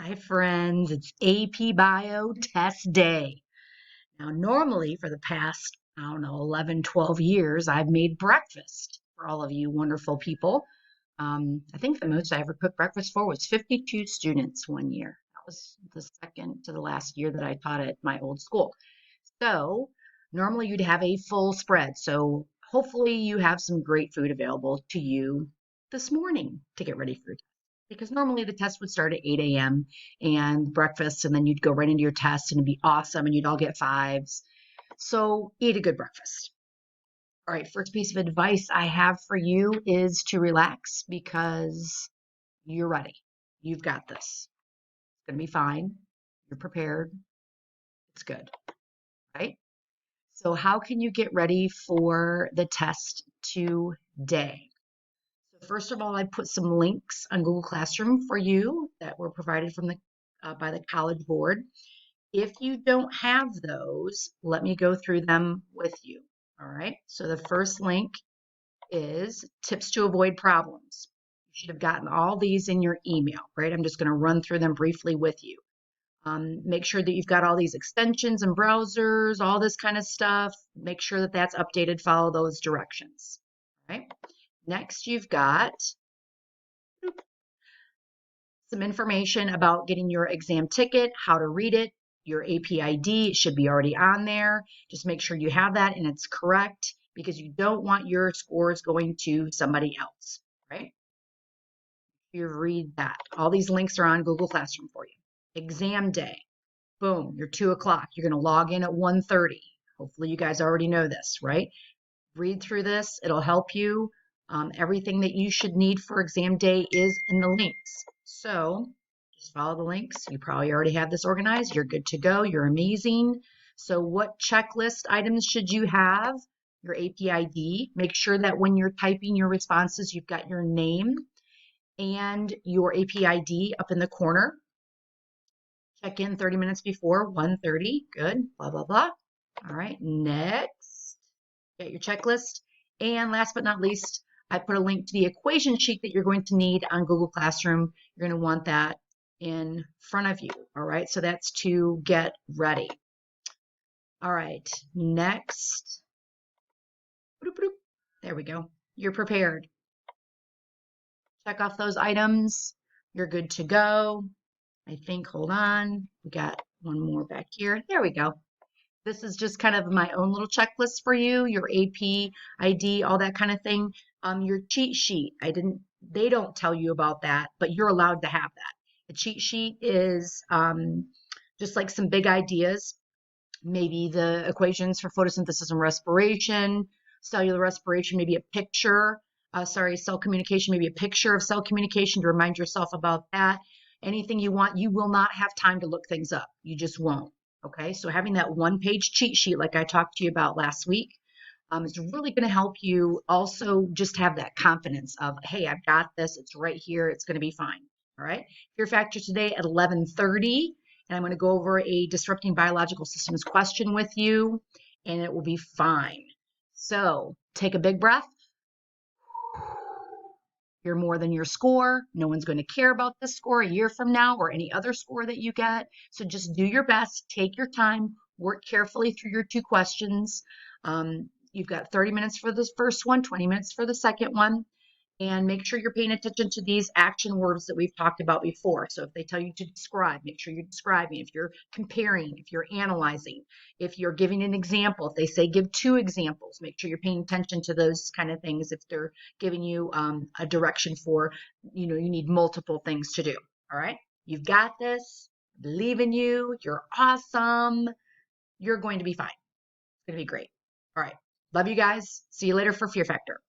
Hi, friends. It's AP Bio Test Day. Now, normally for the past, 11, 12 years, I've made breakfast for all of you wonderful people. I think the most I ever cooked breakfast for was 52 students one year. That was the second to the last year that I taught at my old school. So, normally you'd have a full spread. So, hopefully, you have some great food available to you this morning to get ready for your test. Because normally the test would start at 8 a.m. and breakfast, and then you'd go right into your test and it'd be awesome and you'd all get fives. So, eat a good breakfast. All right, first piece of advice I have for you is to relax because you're ready. You've got this. It's going to be fine. You're prepared. It's good, right? So, how can you get ready for the test today? So, first of all, I put some links on Google Classroom for you that were provided from the by the College Board. If you don't have those, let me go through them with you. All right. So, the first link is tips to avoid problems. You should have gotten all these in your email, right? I'm just going to run through them briefly with you. Make sure that you've got all these extensions and browsers, all this kind of stuff. Make sure that that's updated. Follow those directions. All right. Next, you've got some information about getting your exam ticket, how to read it, your AP ID. It should be already on there. Just make sure you have that and it's correct because you don't want your scores going to somebody else, right? You read that. All these links are on Google Classroom for you. Exam day. Boom, you're 2 o'clock. You're going to log in at 1:30. Hopefully you guys already know this, right? Read through this. It'll help you. Everything that you should need for exam day is in the links. So just follow the links. You probably already have this organized. You're good to go. You're amazing. So what checklist items should you have? Your AP ID. Make sure that when you're typing your responses, you've got your name and your AP ID up in the corner. Check in 30 minutes before 1:30. Good. Blah, blah, blah. All right. Next, get your checklist. And last but not least, I put a link to the equation sheet that you're going to need on Google Classroom. You're going to want that in front of you. All right. So that's to get ready. All right. Next. There we go. You're prepared. Check off those items. You're good to go. I think, hold on. We got one more back here. There we go. This is just kind of my own little checklist for you, your AP, ID, all that kind of thing. Your cheat sheet, they don't tell you about that, but you're allowed to have that. The cheat sheet is just like some big ideas, maybe the equations for photosynthesis and respiration, cellular respiration, maybe a picture, cell communication, maybe a picture of cell communication to remind yourself about that. Anything you want, you will not have time to look things up. You just won't. Okay, so having that one-page cheat sheet like I talked to you about last week is really going to help you also just have that confidence of, hey, I've got this. It's right here. It's going to be fine. All right. Fear Factor today at 11:30, and I'm going to go over a disrupting biological systems question with you, and it will be fine. So take a big breath. You're more than your score. No one's going to care about this score a year from now or any other score that you get. So just do your best, take your time, work carefully through your two questions. You've got 30 minutes for the first one, 20 minutes for the second one. And make sure you're paying attention to these action words that we've talked about before. So if they tell you to describe, make sure you're describing. If you're comparing, if you're analyzing, if you're giving an example, if they say give two examples, make sure you're paying attention to those kind of things. If they're giving you a direction for, you need multiple things to do. All right. You've got this. I believe in you. You're awesome. You're going to be fine. It's going to be great. All right. Love you guys. See you later for Fear Factor.